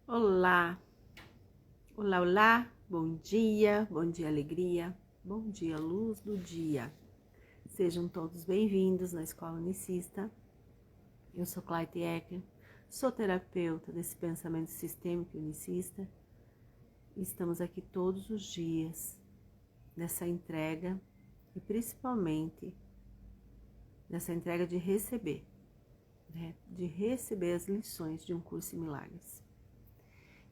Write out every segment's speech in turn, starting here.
Olá, olá, olá, bom dia, alegria, bom dia, luz do dia. Sejam todos bem-vindos na Escola Unicista. Eu sou Clayton Ecker, sou terapeuta desse pensamento sistêmico unicista. Estamos aqui todos os dias nessa entrega e principalmente nessa entrega de receber, de receber as lições de um curso em milagres.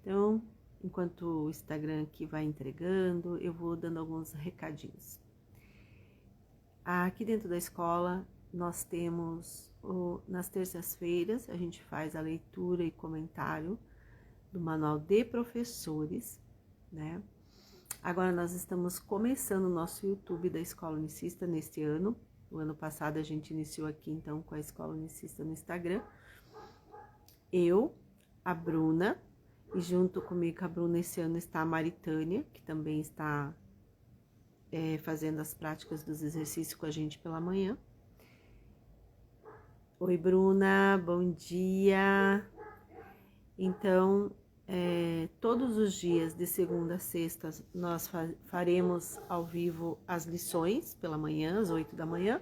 Então, enquanto o Instagram aqui vai entregando, eu vou dando alguns recadinhos. Aqui dentro da escola, nós temos, nas terças-feiras, a gente faz a leitura e comentário do Manual de Professores, né? Agora nós estamos começando o nosso YouTube da Escola Unicista neste ano. O ano passado a gente iniciou aqui, então, com a Escola Unicista no Instagram. Eu, a Bruna, e junto comigo, a Bruna, esse ano está a Maritânia, que também está fazendo as práticas dos exercícios com a gente pela manhã. Oi, Bruna, bom dia. Então, todos os dias, de segunda a sexta, nós faremos ao vivo as lições pela manhã, às 8 da manhã.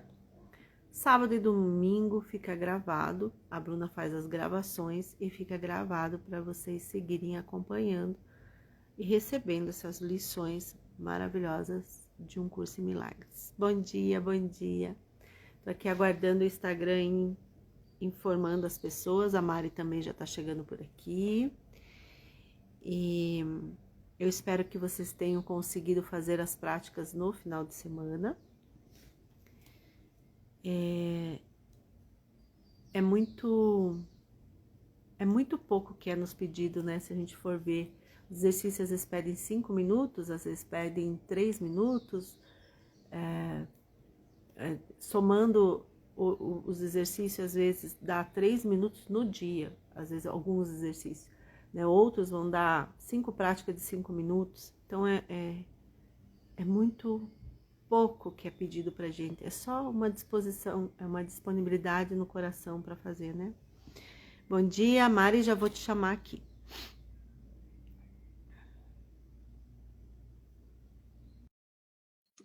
Sábado e domingo fica gravado, a Bruna faz as gravações e fica gravado para vocês seguirem acompanhando e recebendo essas lições maravilhosas de um curso em milagres. Bom dia, bom dia. Tô aqui aguardando o Instagram informando as pessoas, a Mari também já tá chegando por aqui. E eu espero que vocês tenham conseguido fazer as práticas no final de semana. É muito pouco que é nos pedido, né? Se a gente for ver, os exercícios às vezes pedem 5 minutos, às vezes pedem 3 minutos. Somando os exercícios, às vezes dá 3 minutos no dia, às vezes alguns exercícios, né? Outros vão dar 5 práticas de 5 minutos. Então é muito pouco que é pedido pra gente, é só uma disposição, é uma disponibilidade no coração para fazer, né? Bom dia, Mari, já vou te chamar aqui.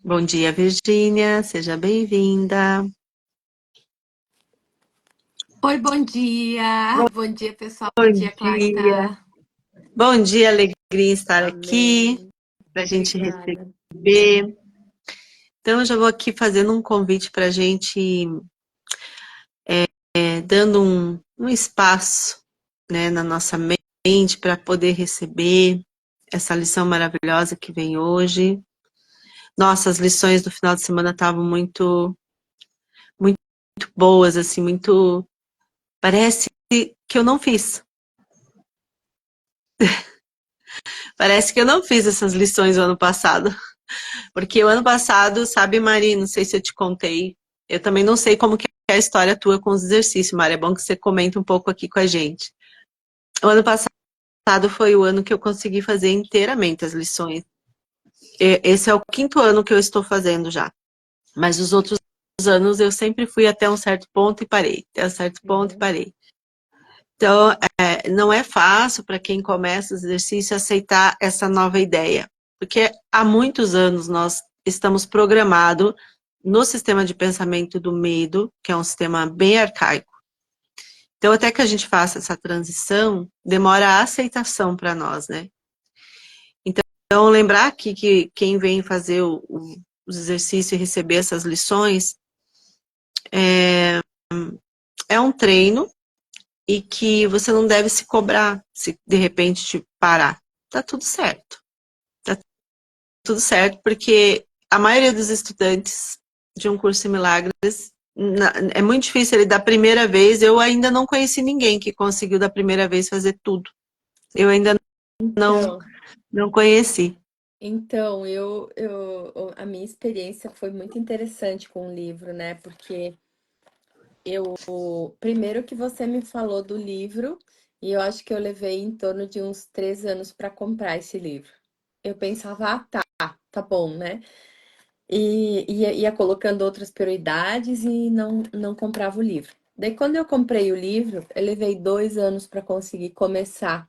Bom dia, Virgínia, seja bem-vinda. Oi, bom dia. Bom dia, pessoal. Bom Bom dia, dia. Claita. Bom dia, alegria em estar aqui, Amém. para a gente Obrigada. receber. Então, eu já vou aqui fazendo um convite para a gente, dando um espaço, né, na nossa mente para poder receber essa lição maravilhosa que vem hoje. Nossas lições do final de semana estavam muito, muito boas, assim, muito... Parece que eu não fiz. Parece que eu não fiz essas lições o ano passado. Porque o ano passado, sabe, Mari, não sei se eu te contei, eu também não sei como que é a história tua com os exercícios, Mari, é bom que você comente um pouco aqui com a gente. O ano passado foi o ano que eu consegui fazer inteiramente as lições. Esse é o 5º ano que eu estou fazendo já. Mas os outros anos eu sempre fui até um certo ponto e parei. Até um certo ponto e parei. Então, não é fácil para quem começa os exercícios aceitar essa nova ideia. Porque há muitos anos nós estamos programados no sistema de pensamento do medo, que é um sistema bem arcaico. Então, até que a gente faça essa transição, demora a aceitação para nós, né? Então, lembrar aqui que quem vem fazer os exercícios e receber essas lições é um treino e que você não deve se cobrar se de repente te parar. Tá tudo certo. Tá tudo certo, porque a maioria dos estudantes de um curso em milagres é muito difícil ele da primeira vez. Eu ainda não conheci ninguém que conseguiu da primeira vez fazer tudo. Eu ainda não, Então, não conheci. a minha experiência foi muito interessante com o livro, né? Porque primeiro que você me falou do livro, e eu acho que eu levei em torno de uns 3 anos para comprar esse livro. Eu pensava, tá bom, né? E ia colocando outras prioridades e não comprava o livro. Daí, quando eu comprei o livro, eu levei 2 anos para conseguir começar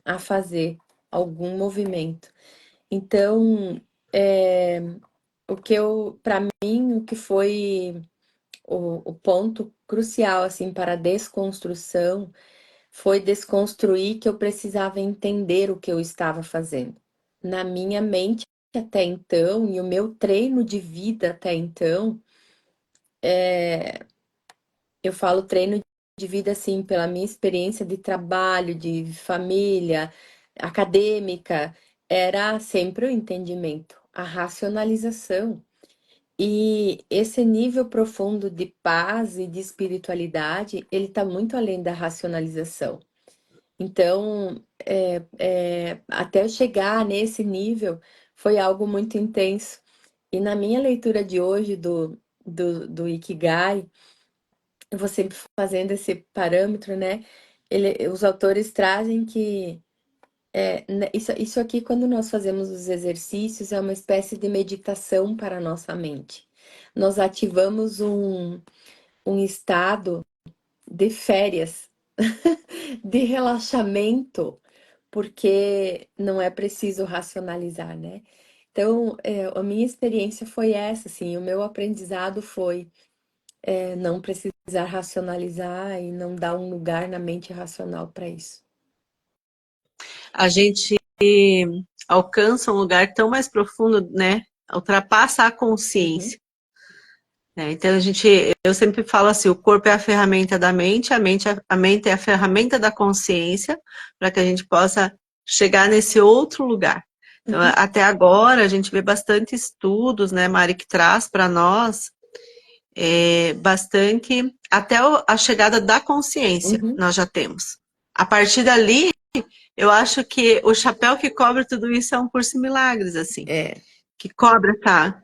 a fazer algum movimento. Então, é, para mim, o que foi o ponto crucial assim para a desconstrução foi desconstruir que eu precisava entender o que eu estava fazendo. Na minha mente até então, e o meu treino de vida até então, eu falo treino de vida assim, pela minha experiência de trabalho, de família, acadêmica, era sempre o entendimento, a racionalização. E esse nível profundo de paz e de espiritualidade, ele está muito além da racionalização. Então, até eu chegar nesse nível, foi algo muito intenso. E na minha leitura de hoje do Ikigai, eu vou sempre fazendo esse parâmetro, né? Os autores trazem que isso aqui, quando nós fazemos os exercícios, é uma espécie de meditação para a nossa mente. Nós ativamos um estado de férias, de relaxamento, porque não é preciso racionalizar, né? Então, a minha experiência foi essa, assim, o meu aprendizado foi não precisar racionalizar e não dar um lugar na mente racional para isso. A gente alcança um lugar tão mais profundo, né? Ultrapassa a Uhum, consciência. Né? Então eu sempre falo assim, o corpo é a ferramenta da mente, a mente é a ferramenta da consciência, para que a gente possa chegar nesse outro lugar. Então, uhum, até agora, a gente vê bastante estudos, né, Mari, que traz para nós bastante, até a chegada da consciência, uhum. nós já temos. A partir dali, eu acho que o chapéu que cobre tudo isso é um curso de milagres, assim, É. que cobra, tá?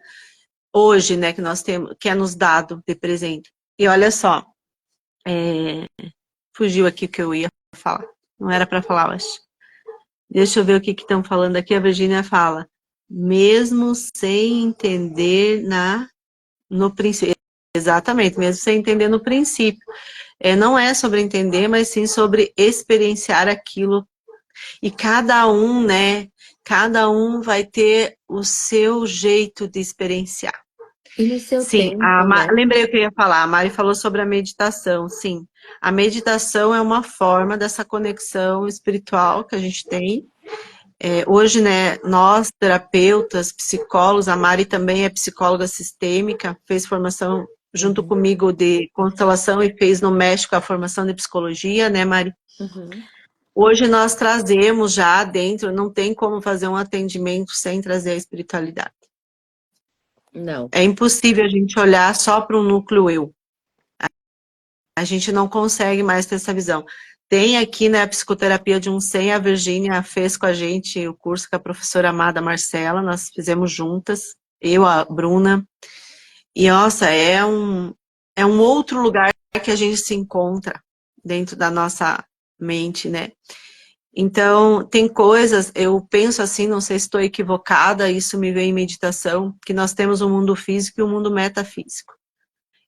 Hoje, né, que nós temos, que é nos dado de presente. E olha só, fugiu aqui o que eu ia falar. Não era para falar, eu acho. Deixa eu ver o que estão falando aqui. A Virgínia fala, mesmo sem entender no princípio. Exatamente, mesmo sem entender no princípio. Não é sobre entender, mas sim sobre experienciar aquilo. E cada um, né? Cada um vai ter o seu jeito de experienciar. E no seu Sim, tempo, né? lembrei o que eu ia falar. A Mari falou sobre a meditação. Sim, a meditação é uma forma dessa conexão espiritual que a gente tem. Hoje, né, nós, terapeutas, psicólogos, a Mari também é psicóloga sistêmica, fez formação junto Uhum, comigo de constelação e fez no México a formação de psicologia, né, Mari? uhum. Hoje nós trazemos já dentro, não tem como fazer um atendimento sem trazer a espiritualidade. Não. É impossível a gente olhar só para o núcleo eu. A gente não consegue mais ter essa visão. Tem aqui, né, a psicoterapia de 100, a Virgínia fez com a gente o curso com a professora amada Marcela, nós fizemos juntas, eu, a Bruna, e nossa, é um outro lugar que a gente se encontra dentro da nossa mente, né? Então, tem coisas, eu penso assim, não sei se estou equivocada, isso me vem em meditação, que nós temos um mundo físico e um mundo metafísico.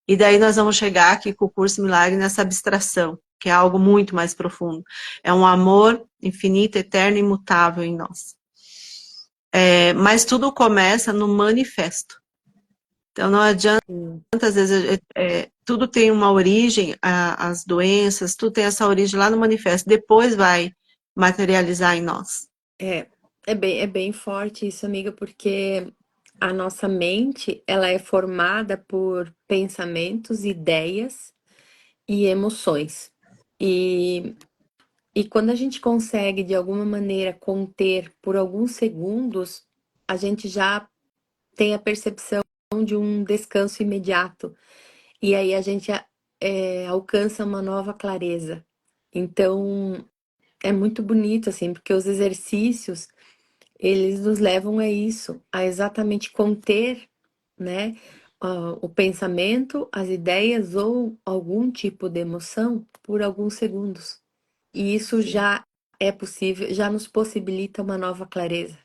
E daí nós vamos chegar aqui com o curso Milagre nessa abstração, que é algo muito mais profundo. É um amor infinito, eterno e imutável em nós. Mas tudo começa no manifesto. Então não adianta, Sim. às vezes, tudo tem uma origem, as doenças, tudo tem essa origem lá no manifesto. Depois vai materializar em nós. É, é bem forte isso, amiga, porque a nossa mente, ela é formada por pensamentos, ideias e emoções. E, e quando a gente consegue, de alguma maneira, conter por alguns segundos, a gente já tem a percepção de um descanso imediato. E aí a gente alcança uma nova clareza. Então, é muito bonito, assim, porque os exercícios eles nos levam a isso, a exatamente conter, né, o pensamento, as ideias ou algum tipo de emoção por alguns segundos. E isso Sim. já é possível, já nos possibilita uma nova clareza.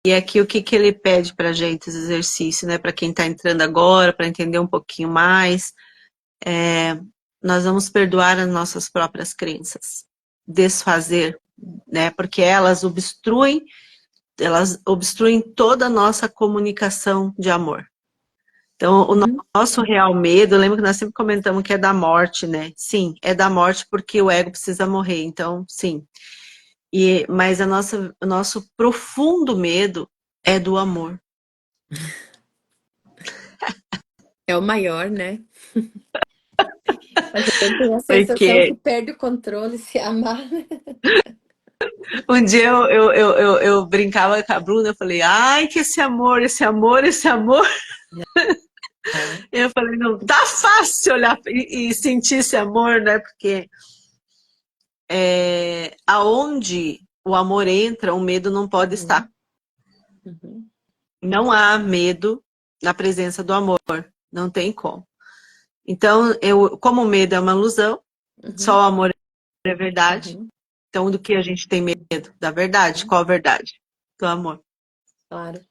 E aqui o que, que ele pede para a gente, esse exercício, né? Para quem está entrando agora, para entender um pouquinho mais. nós vamos perdoar as nossas próprias crenças, desfazer, né? Porque elas obstruem toda a nossa comunicação de amor. Então, o Uhum. nosso real medo, eu lembro que nós sempre comentamos que é da morte, né? Sim, é da morte porque o ego precisa morrer, então, sim. Mas o nosso profundo medo é do amor. É o maior, né? A gente tem a sensação que Porque perde o controle se amar, né? um dia eu brincava com a Bruna, eu falei, ai, que esse amor, esse amor, esse amor. Não. E eu falei, não, tá fácil olhar e sentir esse amor, né? Porque aonde o amor entra, o medo não pode estar. Uhum. Uhum. Não há medo na presença do amor. Não tem como. Então, como o medo é uma ilusão, só o Uhum. amor é verdade. Uhum. Então, do que a gente tem medo? Da verdade. Uhum. Qual a verdade? Do amor. Claro.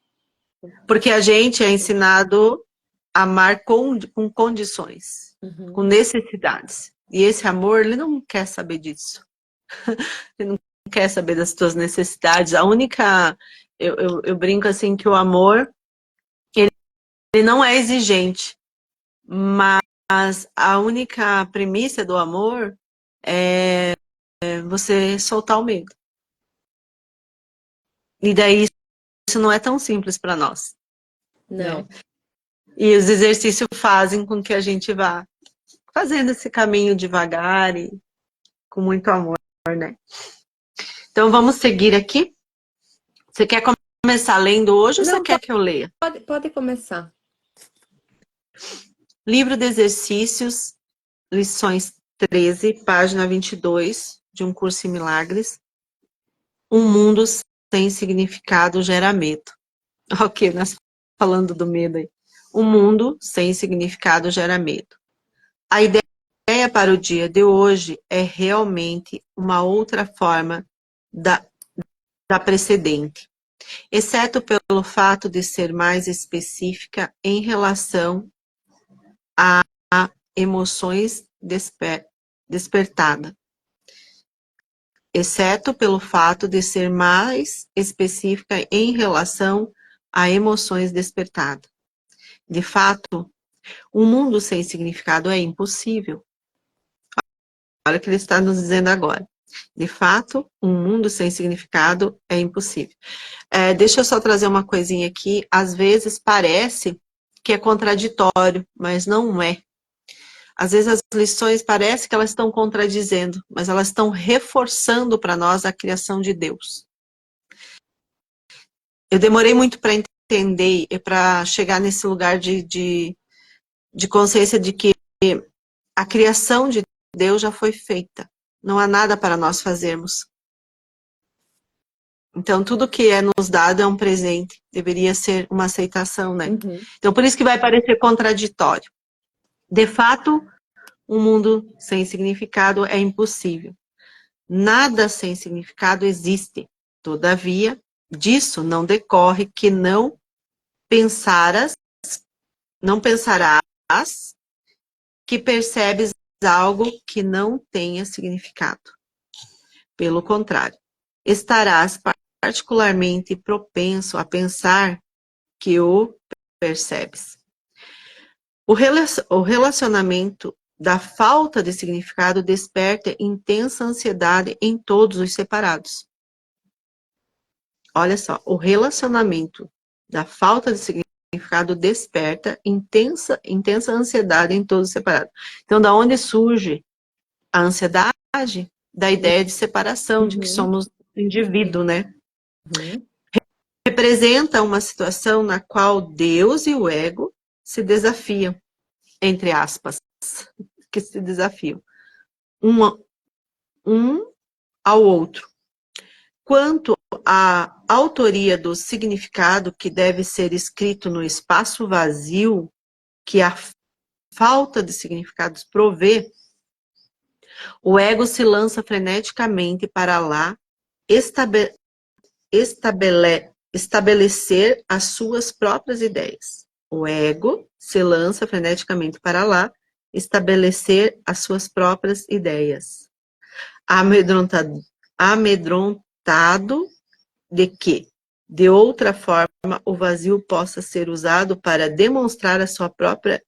Porque a gente é ensinado a amar com condições, com Uhum. necessidades. E esse amor, ele não quer saber disso. Ele não quer saber das tuas necessidades. A única. Eu brinco assim que o amor, ele não é exigente, mas a única premissa do amor é você soltar o medo. E daí isso não é tão simples para nós, né? Não. E os exercícios fazem com que a gente vá fazendo esse caminho devagar e com muito amor, né? Então vamos seguir aqui. Você quer começar lendo hoje ou você Não, quer que eu leia? pode começar. Livro de exercícios, lições 13, página 22, de um curso em milagres. Um mundo sem significado gera medo. Ok, nós falando do medo aí. Um mundo sem significado gera medo. A ideia para o dia de hoje é realmente uma outra forma da, da precedente, exceto pelo fato de ser mais específica em relação a emoções despertadas, exceto pelo fato de ser mais específica em relação a emoções despertadas. De fato, um mundo sem significado é impossível. Olha o que ele está nos dizendo agora. De fato, um mundo sem significado é impossível. Deixa eu só trazer uma coisinha aqui. Às vezes parece que é contraditório, mas não é. Às vezes as lições parecem que elas estão contradizendo, mas elas estão reforçando para nós a criação de Deus. Eu demorei muito para entender e para chegar nesse lugar de consciência de que a criação de Deus já foi feita. Não há nada para nós fazermos. Então, tudo que é nos dado é um presente. Deveria ser uma aceitação, né? Uhum. Então, por isso que vai parecer contraditório. De fato, um mundo sem significado é impossível. Nada sem significado existe. Todavia, disso não decorre que não pensarás que percebes algo que não tenha significado. Pelo contrário, estarás particularmente propenso a pensar que o percebes. O relacionamento da falta de significado desperta intensa ansiedade em todos os separados. Olha só, o relacionamento da falta de significado desperta intensa ansiedade em todos os separados. Então, da onde surge a ansiedade? Da ideia de separação, de que Uhum. somos indivíduo, né? Uhum. Representa uma situação na qual Deus e o ego se desafiam, entre aspas, que se desafiam um ao outro. Quanto à autoria do significado que deve ser escrito no espaço vazio que a falta de significados provê, o ego se lança freneticamente para lá estabelecer as suas próprias ideias. O ego se lança freneticamente para lá estabelecer as suas próprias ideias. Amedrontado de que, de outra forma, o vazio possa ser usado para demonstrar a sua própria,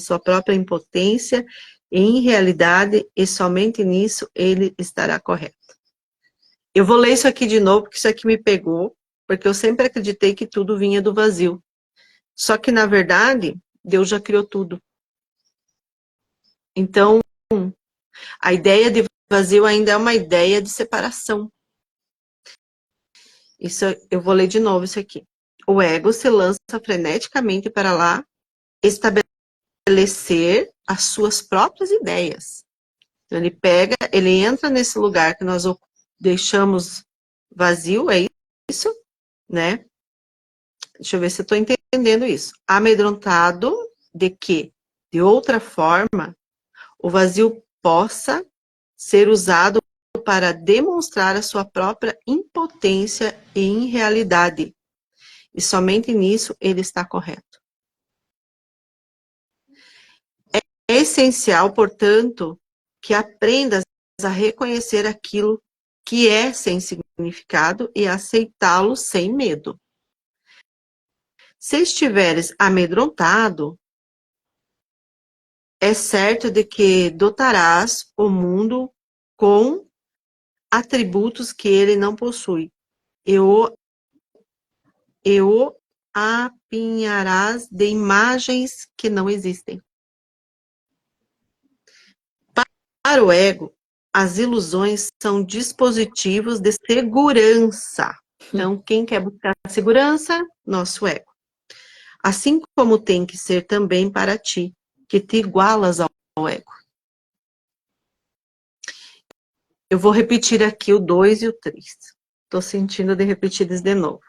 sua própria impotência em realidade, e somente nisso ele estará correto. Eu vou ler isso aqui de novo, porque isso aqui me pegou, porque eu sempre acreditei que tudo vinha do vazio. Só que, na verdade, Deus já criou tudo. Então, a ideia de vazio ainda é uma ideia de separação. Isso, eu vou ler de novo isso aqui. O ego se lança freneticamente para lá estabelecer as suas próprias ideias. Então, ele entra nesse lugar que nós deixamos vazio, é isso, né? Deixa eu ver se eu estou entendendo isso. Amedrontado de que, de outra forma, o vazio possa ser usado para demonstrar a sua própria impotência e irrealidade. E somente nisso ele está correto. É essencial, portanto, que aprendas a reconhecer aquilo que é sem significado e aceitá-lo sem medo. Se estiveres amedrontado, é certo de que dotarás o mundo com atributos que ele não possui, e o apinharás de imagens que não existem. Para o ego, as ilusões são dispositivos de segurança. Então, quem quer buscar segurança? Nosso ego. Assim como tem que ser também para ti, que te igualas ao ego. Eu vou repetir aqui o 2 e o 3. Estou sentindo de repetir isso de novo.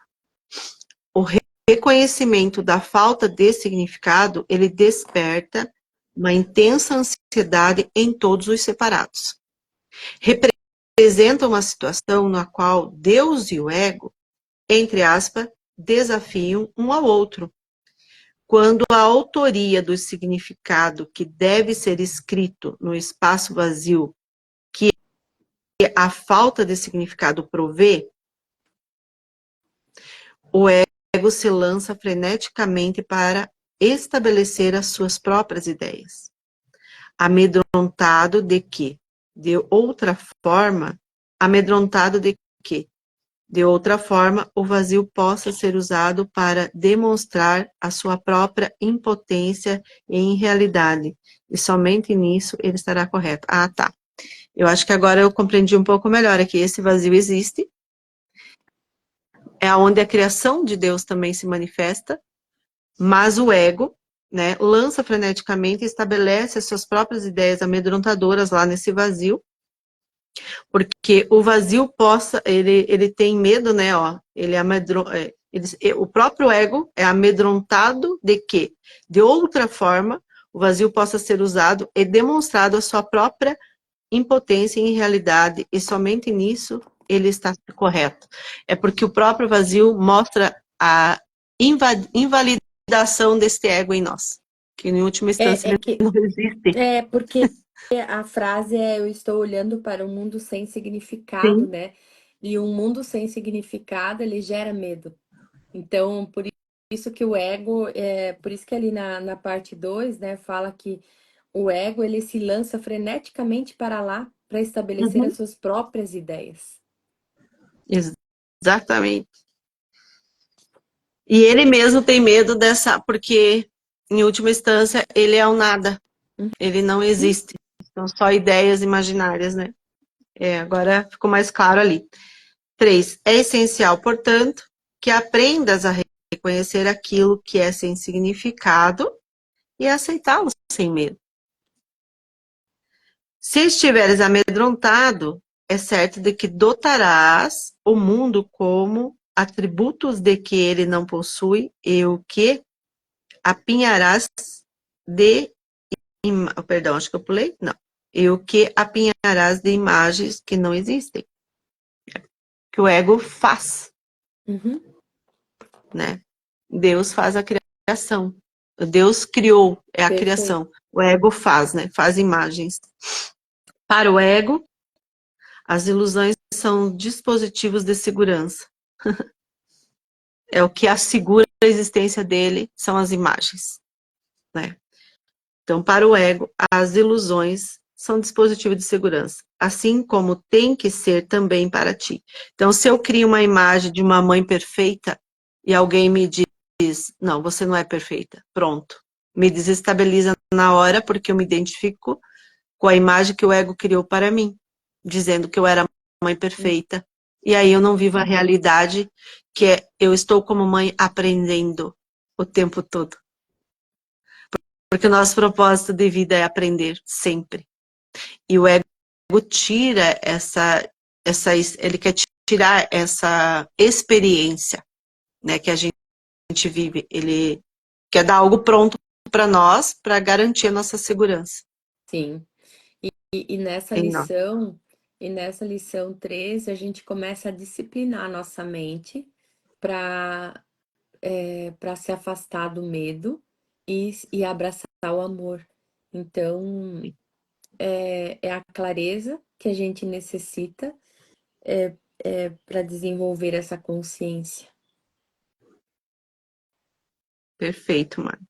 O reconhecimento da falta de significado, ele desperta uma intensa ansiedade em todos os separados. Representa uma situação na qual Deus e o ego, entre aspas, desafiam um ao outro. Quando a autoria do significado que deve ser escrito no espaço vazio, que a falta de significado provê, o ego se lança freneticamente para estabelecer as suas próprias ideias. Amedrontado de que, de outra forma, o vazio possa ser usado para demonstrar a sua própria impotência e irrealidade. E somente nisso ele estará correto. Ah, tá. Eu acho que agora eu compreendi um pouco melhor aqui. Esse vazio existe. É onde a criação de Deus também se manifesta. Mas o ego, né, lança freneticamente e estabelece as suas próprias ideias amedrontadoras lá nesse vazio. Porque o vazio ele tem medo, né, ó, o próprio ego é amedrontado de que, de outra forma, o vazio possa ser usado e demonstrado a sua própria impotência em realidade, e somente nisso ele está correto. É porque o próprio vazio mostra a invalidação deste ego em nós, que em última instância ele não existe. Porque a frase é: eu estou olhando para um mundo sem significado, Sim. né? E um mundo sem significado, ele gera medo. Então, por isso que o ego, por isso que ali na parte 2, né, fala que o ego, ele se lança freneticamente para lá para estabelecer as suas próprias ideias. Exatamente. E ele mesmo tem medo porque, em última instância, ele é o nada. Ele não existe. São só ideias imaginárias, né? Agora ficou mais claro ali. 3. É essencial, portanto, que aprendas a reconhecer aquilo que é sem significado e aceitá-lo sem medo. Se estiveres amedrontado, é certo de que dotarás o mundo como atributos de que ele não possui e o que apinharás de... Perdão, acho que eu pulei? Não. E o que apinharás de imagens que não existem. Que o ego faz. Né? Deus faz a criação. Deus criou, é a Perfeito. criação. O ego faz, né? Faz imagens. Para o ego, as ilusões são dispositivos de segurança. É o que assegura a existência dele, são as imagens, né? Então, para o ego, as ilusões são dispositivos de segurança, assim como tem que ser também para ti. Então, se eu crio uma imagem de uma mãe perfeita e alguém me diz, não, você não é perfeita, pronto. Me desestabiliza na hora porque eu me identifico com a imagem que o ego criou para mim, dizendo que eu era mãe perfeita. E aí eu não vivo a realidade que é, eu estou como mãe aprendendo o tempo todo. Porque o nosso propósito de vida é aprender sempre. E o ego tira ele quer tirar essa experiência, né, que a gente vive. Ele quer dar algo pronto para nós, para garantir a nossa segurança. Sim. E nessa E não. lição, e nessa lição 13, a gente começa a disciplinar a nossa mente para para se afastar do medo e abraçar o amor. Então, é a clareza que a gente necessita para desenvolver essa consciência. Perfeito, mano.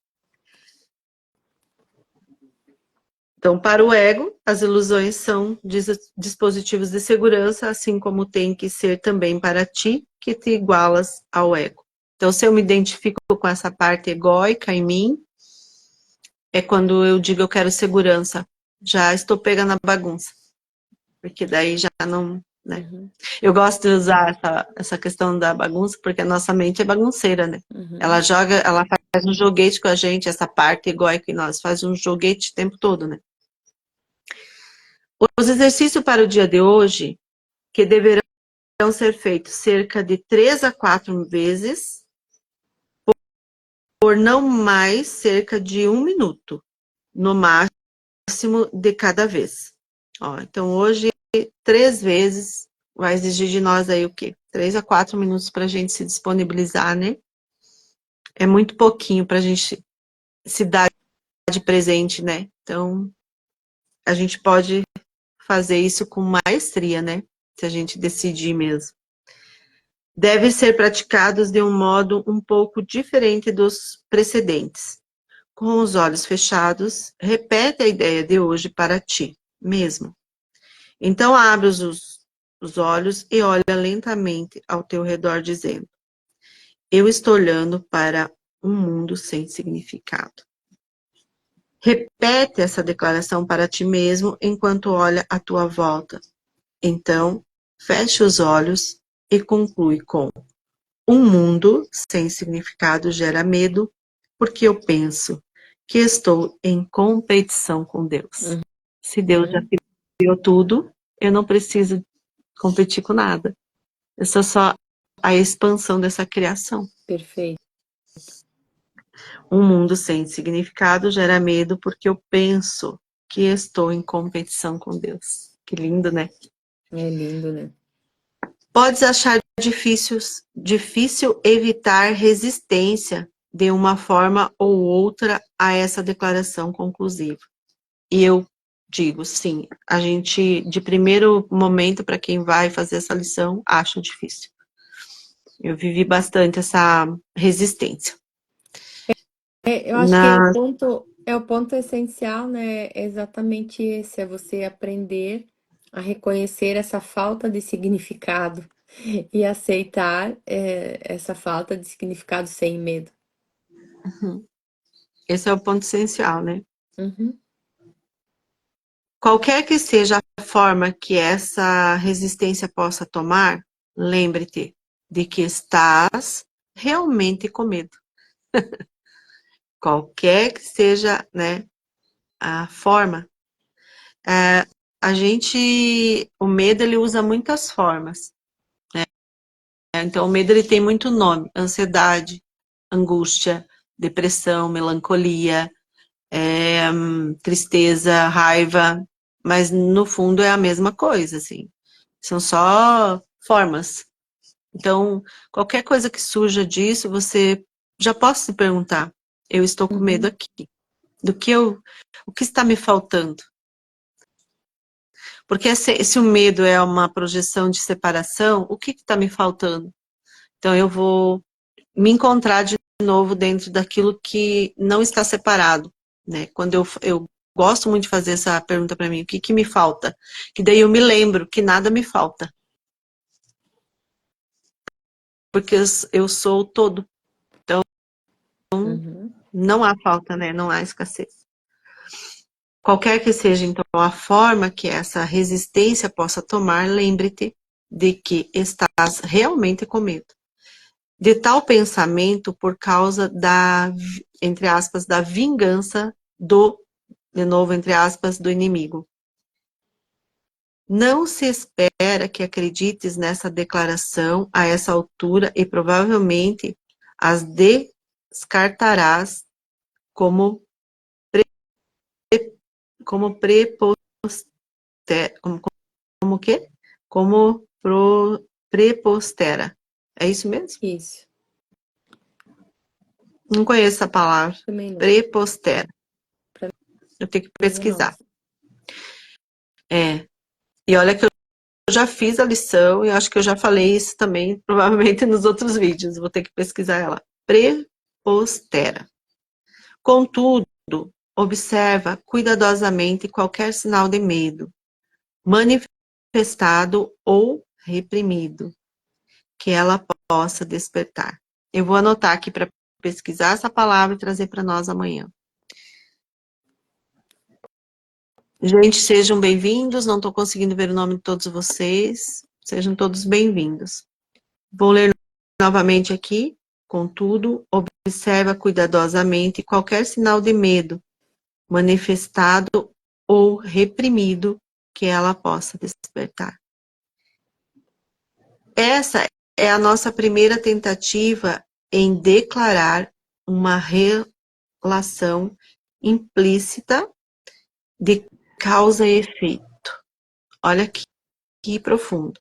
Então, para o ego, as ilusões são dispositivos de segurança, assim como tem que ser também para ti, que te igualas ao ego. Então, se eu me identifico com essa parte egóica em mim, é quando eu digo eu quero segurança. Já estou pega na bagunça. Porque daí já não, né? Uhum, Eu gosto de usar essa questão da bagunça, porque a nossa mente é bagunceira, né? uhum. Ela joga, ela faz um joguete com a gente, essa parte egóica em nós, faz um joguete o tempo todo, né? Os exercícios para o dia de hoje, que deverão ser feitos cerca de 3 a 4 vezes, por não mais cerca de 1 minuto, no máximo de cada vez. Ó, então, hoje, 3 vezes, vai exigir de nós aí o quê? 3 a 4 minutos para a gente se disponibilizar, né? É muito pouquinho para a gente se dar de presente, né? Então, a gente pode fazer isso com maestria, né? Se a gente decidir mesmo. Devem ser praticados de um modo um pouco diferente dos precedentes. Com os olhos fechados, repete a ideia de hoje para ti mesmo. Então, abre os olhos e olha lentamente ao teu redor, dizendo: eu estou olhando para um mundo sem significado. Repete essa declaração para ti mesmo enquanto olha à tua volta. Então, feche os olhos e conclui com: um mundo sem significado gera medo, porque eu penso que estou em competição com Deus. Se Deus já Uhum. criou tudo, eu não preciso competir com nada. Eu sou só a expansão dessa criação. Perfeito. Um mundo sem significado gera medo porque eu penso que estou em competição com Deus. Que lindo, né? É lindo, né? Podes achar difícil evitar resistência de uma forma ou outra a essa declaração conclusiva. E eu digo, sim, a gente, de primeiro momento, para quem vai fazer essa lição, acha difícil. Eu vivi bastante essa resistência. Eu acho que Na, é o ponto essencial, né? É exatamente esse, é você aprender a reconhecer essa falta de significado e aceitar essa falta de significado sem medo. esse é o ponto essencial, né? Uhum, Qualquer que seja a forma que essa resistência possa tomar, lembre-te de que estás realmente com medo. Qualquer que seja, né, a forma. O medo, ele usa muitas formas. Então, o medo, ele tem muito nome. Ansiedade, angústia, depressão, melancolia, tristeza, raiva. Mas, no fundo, é a mesma coisa, assim. São só formas. Então, qualquer coisa que surja disso, você já pode se perguntar: eu estou com medo uhum. aqui. o que está me faltando. Porque se o medo é uma projeção de separação, o que está me faltando? Então eu vou me encontrar de novo dentro daquilo que não está separado, né? Quando eu gosto muito de fazer essa pergunta para mim, o que que me falta? Que daí eu me lembro que nada me falta. Porque eu sou o todo. Então, Uhum. não há falta, né? Não há escassez. Qualquer que seja, então, a forma que essa resistência possa tomar, lembre-te de que estás realmente com medo. De tal pensamento por causa da, entre aspas, da vingança do, de novo, entre aspas, do inimigo. Não se espera que acredites nessa declaração a essa altura e provavelmente as descartarás como como preposter, como quê? Como prepostera. É isso mesmo? Isso, Não conheço essa palavra. também não. Prepostera. Pra Eu tenho que mim é nova. pesquisar. É. E olha que eu já fiz a lição e acho que eu já falei isso também, provavelmente nos outros vídeos. Vou ter que pesquisar ela. Prepostera. Contudo, observa cuidadosamente qualquer sinal de medo, manifestado ou reprimido, que ela possa despertar. Eu vou anotar aqui para pesquisar essa palavra e trazer para nós amanhã. Gente, sejam bem-vindos. Não estou conseguindo ver o nome de todos vocês. Sejam todos bem-vindos. Vou ler novamente aqui. Contudo, observa cuidadosamente qualquer sinal de medo, manifestado ou reprimido, que ela possa despertar. Essa é a nossa primeira tentativa em declarar uma relação implícita de causa e efeito. Olha que profundo.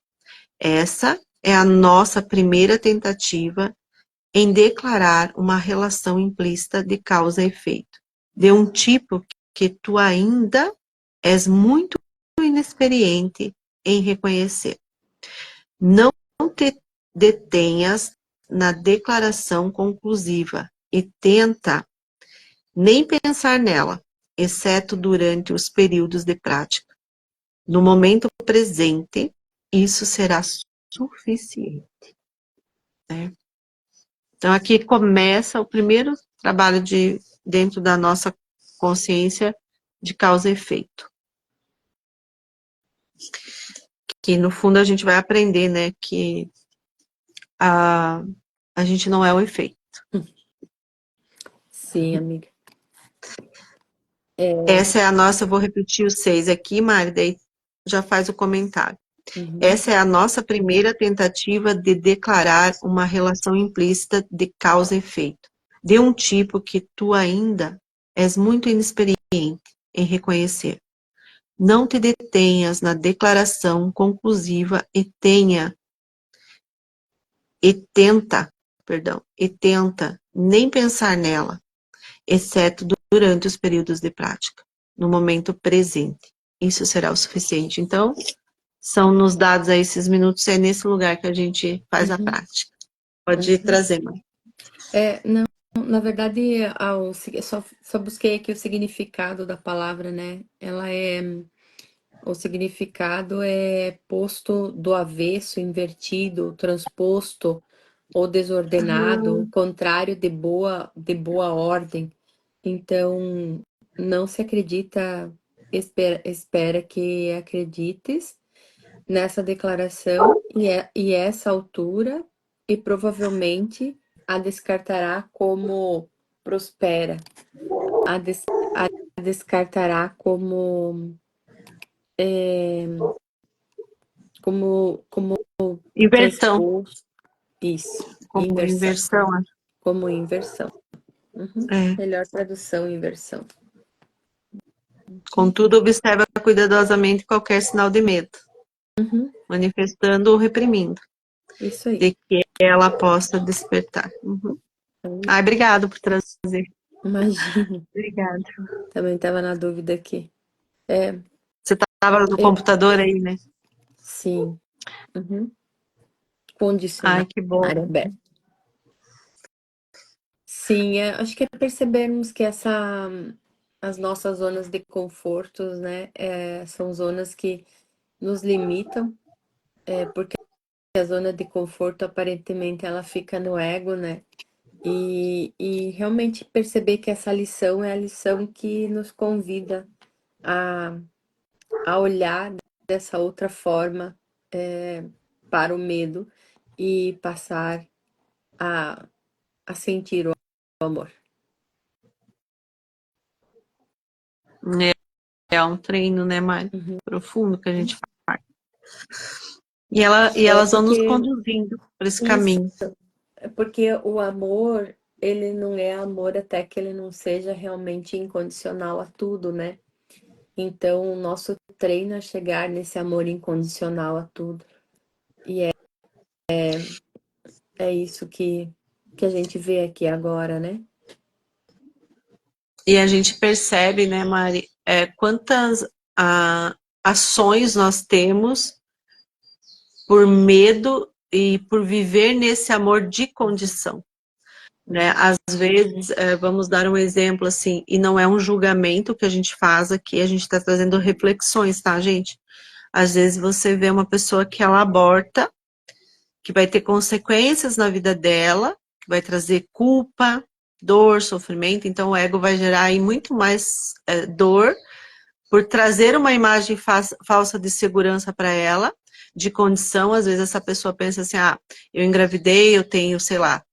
Essa é a nossa primeira tentativa em declarar uma relação implícita de causa e efeito, de um tipo que tu ainda és muito inexperiente em reconhecer. Não te detenhas na declaração conclusiva e tenta nem pensar nela, exceto durante os períodos de prática. No momento presente, isso será suficiente. Né? Então, aqui começa o primeiro trabalho dentro da nossa consciência de causa e efeito. Que, no fundo, a gente vai aprender, né, que a, a gente não é o efeito. Sim, amiga. Essa é a nossa, eu vou repetir os 6 aqui, Mari, daí já faz o comentário. Uhum. Essa é a nossa primeira tentativa de declarar uma relação implícita de causa e efeito, de um tipo que tu ainda és muito inexperiente em reconhecer. Não te detenhas na declaração conclusiva e tenta nem pensar nela, exceto durante os períodos de prática, no momento presente. Isso será o suficiente. Então, são nos dados a esses minutos, é nesse lugar que a gente faz a prática. Pode trazer, mãe. Não, na verdade, só busquei aqui o significado da palavra, né? O significado é posto do avesso, invertido, transposto ou desordenado, o contrário de boa ordem. Então, não se acredita, espera que acredites nessa declaração e essa altura, e provavelmente a descartará como prospera, a descartará como Inversão, transposto. Isso, como inversão. inversão. Como inversão. Uhum. É. Melhor tradução, inversão. Contudo, observa cuidadosamente qualquer sinal de medo, Uhum. manifestando ou reprimindo, Isso aí. de que ela possa despertar. Uhum. Ai, obrigado por trazer. Imagino. Obrigada. Também estava na dúvida aqui. É, Você estava no eu, computador aí, né? sim. Uhum. Condicionar Ai, que bom. área aberta. Sim, acho que é percebermos que as nossas zonas de confortos, né, são zonas que nos limitam, porque a zona de conforto aparentemente ela fica no ego, né? E realmente perceber que essa lição é a lição que nos convida a, a olhar dessa outra forma, para o medo e passar a, a sentir o amor. É um treino, né, Mari? Uhum. Profundo que a gente faz. E É elas vão nos porque conduzindo por esse isso, caminho. é porque o amor, ele não é amor até que ele não seja realmente incondicional a tudo, né? Então, o nosso treino é chegar nesse amor incondicional a tudo. E é isso que a gente vê aqui agora, né? E a gente percebe, né, Mari, quantas ações nós temos por medo e por viver nesse amor de condição. Né? Uhum, Às vezes, vamos dar um exemplo assim, e não é um julgamento que a gente faz aqui, a gente está trazendo reflexões, tá, gente? Às vezes você vê uma pessoa que ela aborta, que vai ter consequências na vida dela, que vai trazer culpa, dor, sofrimento, então o ego vai gerar aí muito mais dor por trazer uma imagem falsa de segurança para ela, de condição. Às vezes essa pessoa pensa assim, eu engravidei, eu tenho, sei lá,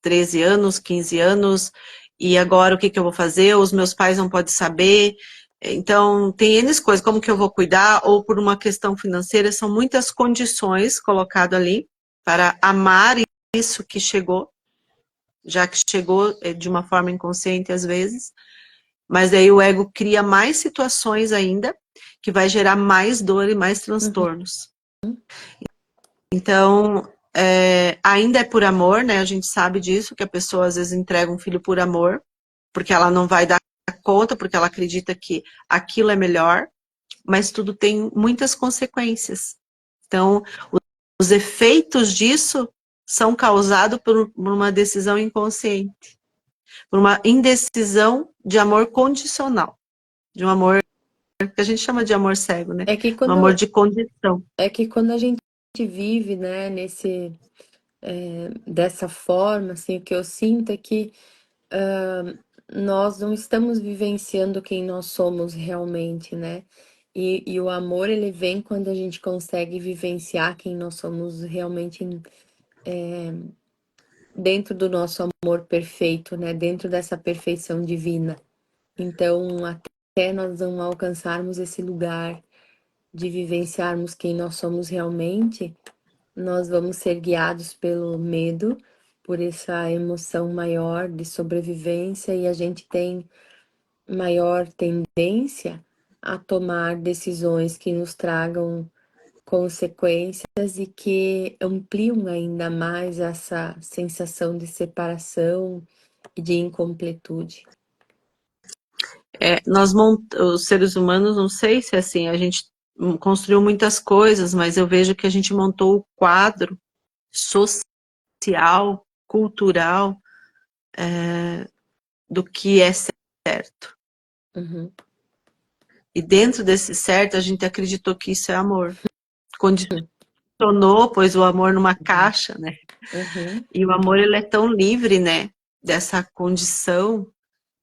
13 anos, 15 anos, e agora o que que eu vou fazer? Os meus pais não podem saber. Então, tem N coisas, como que eu vou cuidar? Ou por uma questão financeira, são muitas condições colocadas ali para amar isso que chegou, já que chegou de uma forma inconsciente às vezes, mas aí o ego cria mais situações ainda, que vai gerar mais dor e mais uhum, transtornos. Então, ainda é por amor, né? A gente sabe disso, que a pessoa às vezes entrega um filho por amor, porque ela não vai dar conta, porque ela acredita que aquilo é melhor, mas tudo tem muitas consequências. Então, os efeitos disso são causados por uma decisão inconsciente, por uma indecisão de amor condicional, de um amor que a gente chama de amor cego, né? É que Um amor quando, de condição. é que quando a gente vive, né, dessa forma, assim, o que eu sinto é que nós não estamos vivenciando quem nós somos realmente, né? E o amor, ele vem quando a gente consegue vivenciar quem nós somos realmente dentro do nosso amor perfeito, né? Dentro dessa perfeição divina. Então, até nós não alcançarmos esse lugar de vivenciarmos quem nós somos realmente, nós vamos ser guiados pelo medo, por essa emoção maior de sobrevivência, e a gente tem maior tendência a tomar decisões que nos tragam consequências e que ampliam ainda mais essa sensação de separação e de incompletude. Os seres humanos, não sei se é assim, a gente construiu muitas coisas, mas eu vejo que a gente montou o quadro social, cultural, do que é certo. Uhum, E dentro desse certo, a gente acreditou que isso é amor. Condicionou, pôs o amor numa caixa, né? uhum, E o amor, ele é tão livre, né? Dessa condição.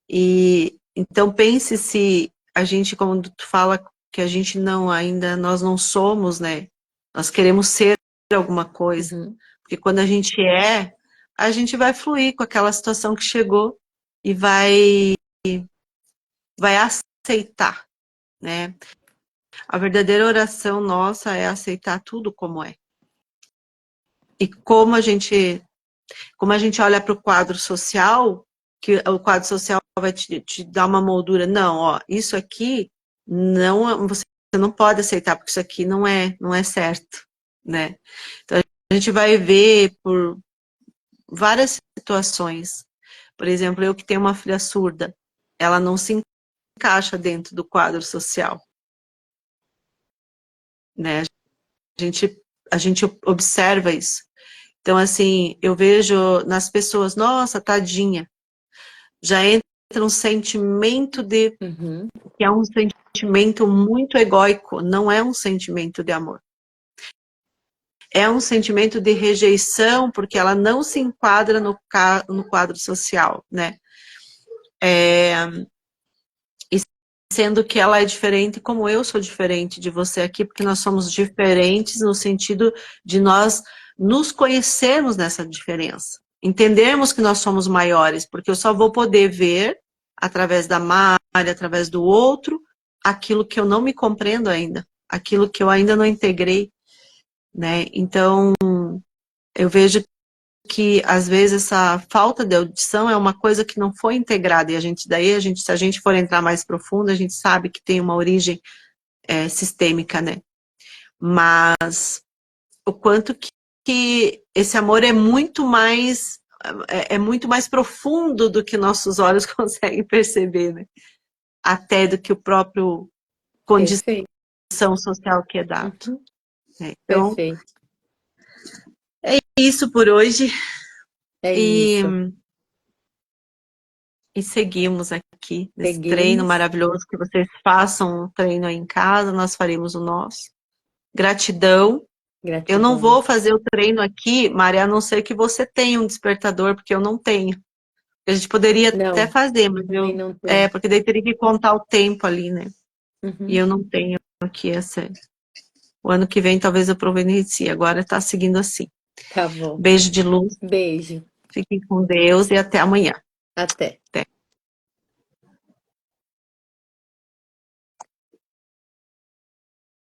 E então pense se a gente, como tu fala, que a gente não, ainda nós não somos, né? Nós queremos ser alguma coisa. uhum. Porque quando a gente vai fluir com aquela situação que chegou e vai aceitar, né? A verdadeira oração nossa é aceitar tudo como é. E como a gente olha para o quadro social, que o quadro social vai te dar uma moldura, não, ó, isso aqui não, você não pode aceitar, porque isso aqui não é certo, né? Então a gente vai ver por várias situações, Por exemplo, eu que tenho uma filha surda, ela não se encaixa dentro do quadro social, né? A gente observa isso. Então, assim, eu vejo nas pessoas, nossa, tadinha, já entra um sentimento de, Uhum. que é um sentimento muito egóico, não é um sentimento de amor. É um sentimento de rejeição, porque ela não se enquadra no quadro social, né? E sendo que ela é diferente, como eu sou diferente de você aqui, porque nós somos diferentes no sentido de nós nos conhecermos nessa diferença. Entendermos que nós somos maiores, porque eu só vou poder ver, através da Mari, através do outro, aquilo que eu não me compreendo ainda, aquilo que eu ainda não integrei, né? Então, eu vejo que às vezes essa falta de audição é uma coisa que não foi integrada e se a gente for entrar mais profundo, a gente sabe que tem uma origem sistêmica, né? Mas o quanto que esse amor é muito mais profundo do que nossos olhos conseguem perceber, né? Até do que o próprio condição Perfeito. social que é dado. Uhum. Né? Então, Perfeito. é isso por hoje. É E isso. E seguimos aqui nesse treino Seguimos. maravilhoso, que vocês façam um treino aí em casa, nós faremos o nosso. Gratidão. Eu não Gratidão. vou fazer o treino aqui, Maria, a não ser que você tenha um despertador, porque eu não tenho. A gente poderia até Não, fazer, mas também não tem. porque daí teria que contar o tempo ali, né? E Uhum. eu não tenho aqui essa. O ano que vem talvez eu providencie, agora tá seguindo assim. Tá bom. Beijo de luz, Beijo. fiquem com Deus e até amanhã. Até. Até.